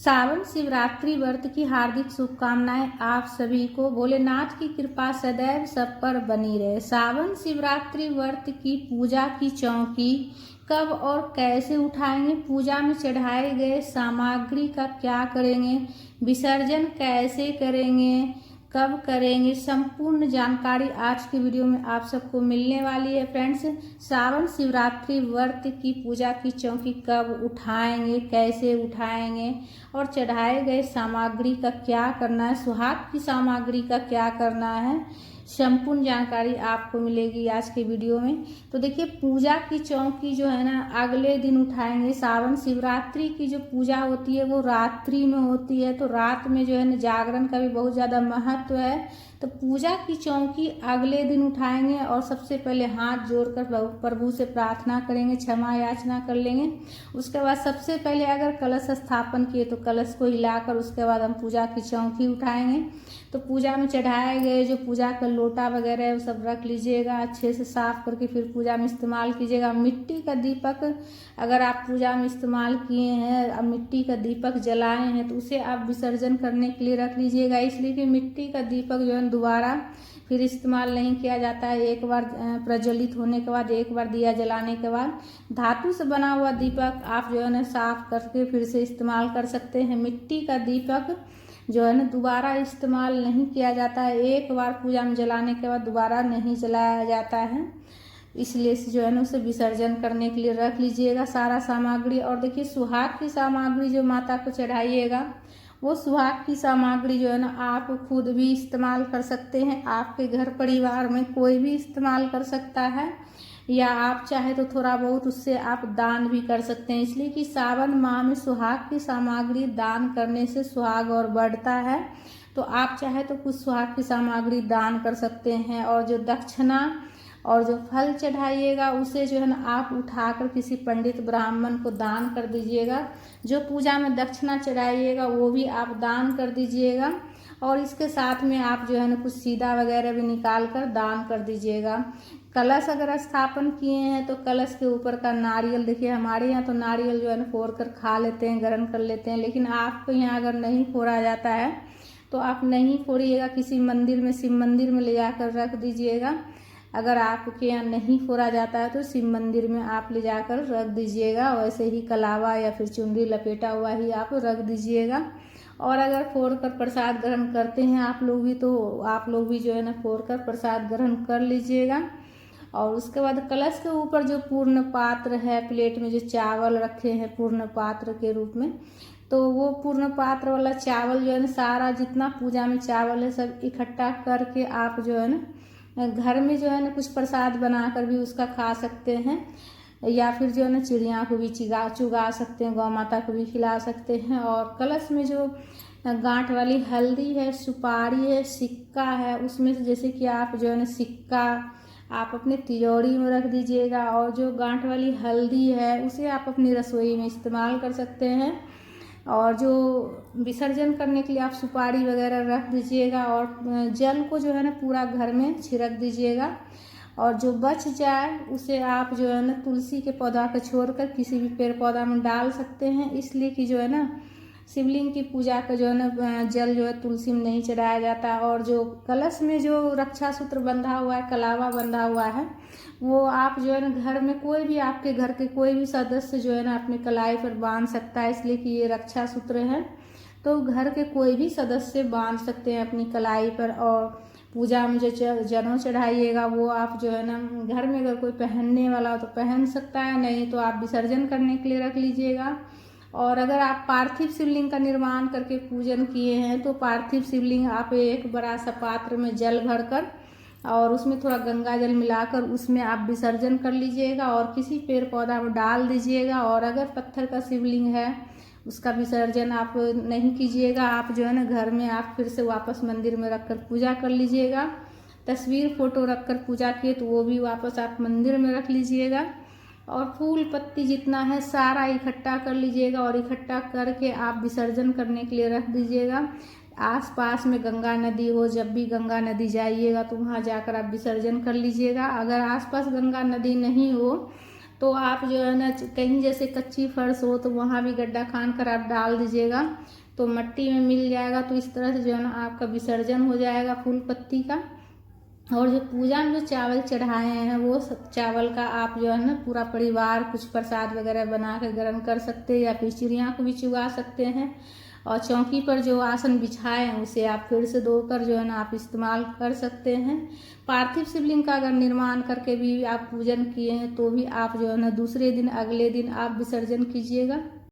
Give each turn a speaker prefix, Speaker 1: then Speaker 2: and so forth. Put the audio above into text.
Speaker 1: सावन शिवरात्रि व्रत की हार्दिक शुभकामनाएं आप सभी को। भोलेनाथ की कृपा सदैव सब पर बनी रहे। सावन शिवरात्रि व्रत की पूजा की चौकी कब और कैसे उठाएंगे, पूजा में चढ़ाए गए सामग्री का क्या करेंगे, विसर्जन कैसे करेंगे, कब करेंगे, संपूर्ण जानकारी आज की वीडियो में आप सबको मिलने वाली है। फ्रेंड्स, सावन शिवरात्रि व्रत की पूजा की चौकी कब उठाएंगे, कैसे उठाएंगे और चढ़ाए गए सामग्री का क्या करना है, सुहाग की सामग्री का क्या करना है, संपूर्ण जानकारी आपको मिलेगी आज के वीडियो में। तो देखिए, पूजा की चौकी जो है ना अगले दिन उठाएंगे। सावन शिवरात्रि की जो पूजा होती है वो रात्रि में होती है, तो रात में जो है ना जागरण का भी बहुत ज़्यादा महत्व है। तो पूजा की चौकी अगले दिन उठाएंगे और सबसे पहले हाथ जोड़कर प्रभु से प्रार्थना करेंगे, क्षमा याचना कर लेंगे। उसके बाद सबसे पहले अगर कलश स्थापन किए तो कलश को हिलाकर उसके बाद हम पूजा की चौकी उठाएंगे। तो पूजा में चढ़ाए गए जो पूजा का लोटा वगैरह है वो सब रख लीजिएगा, अच्छे से साफ करके फिर पूजा में इस्तेमाल कीजिएगा। मिट्टी का दीपक अगर आप पूजा में इस्तेमाल किए हैं, अब मिट्टी का दीपक जलाए हैं तो उसे आप विसर्जन करने के लिए रख लीजिएगा, इसलिए कि मिट्टी का दीपक जो है दोबारा फिर इस्तेमाल नहीं किया जाता है। एक बार प्रज्वलित होने के बाद, एक बार दिया जलाने के बाद धातु से बना हुआ दीपक आप जो है ना साफ करके फिर से इस्तेमाल कर सकते हैं। मिट्टी का दीपक जो है ना दोबारा इस्तेमाल नहीं किया जाता है, एक बार पूजा में जलाने के बाद दोबारा नहीं जलाया जाता है, इसलिए जो है ना उसे विसर्जन करने के लिए रख लीजिएगा सारा सामग्री। और देखिए, सुहाग की सामग्री जो माता को चढ़ाइएगा वो सुहाग की सामग्री जो है ना आप खुद भी इस्तेमाल कर सकते हैं, आपके घर परिवार में कोई भी इस्तेमाल कर सकता है, या आप चाहे तो थोड़ा बहुत उससे आप दान भी कर सकते हैं, इसलिए कि सावन माह में सुहाग की सामग्री दान करने से सुहाग और बढ़ता है। तो आप चाहे तो कुछ सुहाग की सामग्री दान कर सकते हैं। और जो दक्षिणा और जो फल चढ़ाइएगा उसे जो है ना आप उठाकर किसी पंडित ब्राह्मण को दान कर दीजिएगा। जो पूजा में दक्षिणा चढ़ाइएगा वो भी आप दान कर दीजिएगा, और इसके साथ में आप जो है ना कुछ सीधा वगैरह भी निकाल कर दान कर दीजिएगा। कलश अगर स्थापन किए हैं तो कलश के ऊपर का नारियल, देखिए हमारे यहाँ तो नारियल जो है ना फोड़ कर खा लेते हैं, ग्रहण कर लेते हैं, लेकिन आपको यहाँ अगर नहीं फोड़ा जाता है तो आप नहीं फोड़िएगा, किसी मंदिर में, शिव मंदिर में ले जाकर रख दीजिएगा। अगर आपके यहाँ नहीं फोड़ा जाता है तो शिव मंदिर में आप ले जाकर रख दीजिएगा, वैसे ही कलावा या फिर चुनरी लपेटा हुआ ही आप रख दीजिएगा। और अगर फोड़ कर प्रसाद ग्रहण करते हैं आप लोग भी, तो आप लोग भी जो है ना फोड़ कर प्रसाद ग्रहण कर लीजिएगा। और उसके बाद कलश के ऊपर जो पूर्ण पात्र है, प्लेट में जो चावल रखे हैं पूर्ण पात्र के रूप में, तो वो पूर्ण पात्र वाला चावल जो है ना सारा जितना पूजा में चावल है सब इकट्ठा करके आप जो है ना घर में जो है ना कुछ प्रसाद बनाकर भी उसका खा सकते हैं, या फिर जो है ना चिड़िया को भी चुगा सकते हैं, गौ माता को भी खिला सकते हैं। और कलश में जो गांठ वाली हल्दी है, सुपारी है, सिक्का है, उसमें से जैसे कि आप जो है ना सिक्का आप अपने तिजोरी में रख दीजिएगा, और जो गांठ वाली हल्दी है उसे आप अपनी रसोई में इस्तेमाल कर सकते हैं। और जो विसर्जन करने के लिए आप सुपारी वगैरह रख दीजिएगा, और जल को जो है ना पूरा घर में छिड़क दीजिएगा, और जो बच जाए उसे आप जो है ना तुलसी के पौधा को छोड़कर किसी भी पेड़ पौधा में डाल सकते हैं, इसलिए कि जो है ना शिवलिंग की पूजा का जो है ना जल जो है तुलसी में नहीं चढ़ाया जाता। और जो कलश में जो रक्षा सूत्र बंधा हुआ है, कलावा बंधा हुआ है, वो आप जो है ना घर में कोई भी, आपके घर के कोई भी सदस्य जो है ना अपने कलाई पर बांध सकता है, इसलिए कि ये रक्षा सूत्र है, तो घर के कोई भी सदस्य बांध सकते हैं अपनी कलाई पर। और पूजा में जो जनेऊ चढ़ाइएगा वो आप जो है ना घर में अगर कोई पहनने वाला हो तो पहन सकता है, नहीं तो आप विसर्जन करने के लिए रख लीजिएगा। और अगर आप पार्थिव शिवलिंग का निर्माण करके पूजन किए हैं तो पार्थिव शिवलिंग आप एक बड़ा सा पात्र में जल भरकर और उसमें थोड़ा गंगा जल मिलाकर उसमें आप विसर्जन कर लीजिएगा, और किसी पेड़ पौधा में डाल दीजिएगा। और अगर पत्थर का शिवलिंग है उसका विसर्जन आप नहीं कीजिएगा, आप जो है ना घर में आप फिर से वापस मंदिर में रखकर पूजा कर लीजिएगा। तस्वीर फोटो रखकर पूजा किए तो वो भी वापस आप मंदिर में रख लीजिएगा। और फूल पत्ती जितना है सारा इकट्ठा कर लीजिएगा, और इकट्ठा करके आप विसर्जन करने के लिए रख दीजिएगा। आसपास में गंगा नदी हो, जब भी गंगा नदी जाइएगा तो वहाँ जाकर आप विसर्जन कर लीजिएगा। अगर आसपास गंगा नदी नहीं हो तो आप जो है ना कहीं जैसे कच्ची फर्श हो तो वहाँ भी गड्ढा खान कर आप डाल दीजिएगा, तो मिट्टी में मिल जाएगा। तो इस तरह से जो है ना आपका विसर्जन हो जाएगा फूल पत्ती का। और जो पूजा में जो चावल चढ़ाए हैं वो सब चावल का आप जो है ना पूरा परिवार कुछ प्रसाद वगैरह बना कर ग्रहण कर सकते हैं, या फिर चिड़िया को भी चुगा सकते हैं। और चौकी पर जो आसन बिछाए हैं उसे आप फिर से धोकर जो है ना आप इस्तेमाल कर सकते हैं। पार्थिव शिवलिंग का अगर निर्माण करके भी आप पूजन किए हैं तो भी आप जो है ना दूसरे दिन अगले दिन आप विसर्जन कीजिएगा।